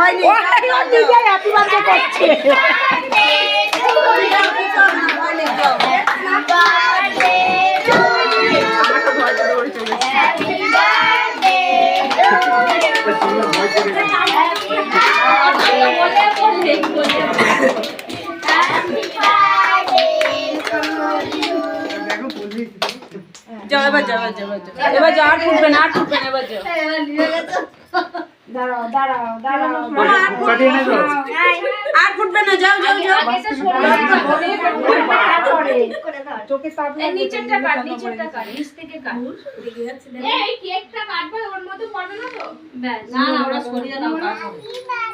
হয়নি happy birthday করছে যাও এবার যাও এবার যাও আর ফুটবে না এবার যাও দাঁড়াও আর ফুটবে না যাও চোখে নিচেরটা কাট নিচ থেকে কাট এই কেকটা কাটবে ওর মধ্যে পড়বে না তো না ওরা সরিয়ে দাও কাট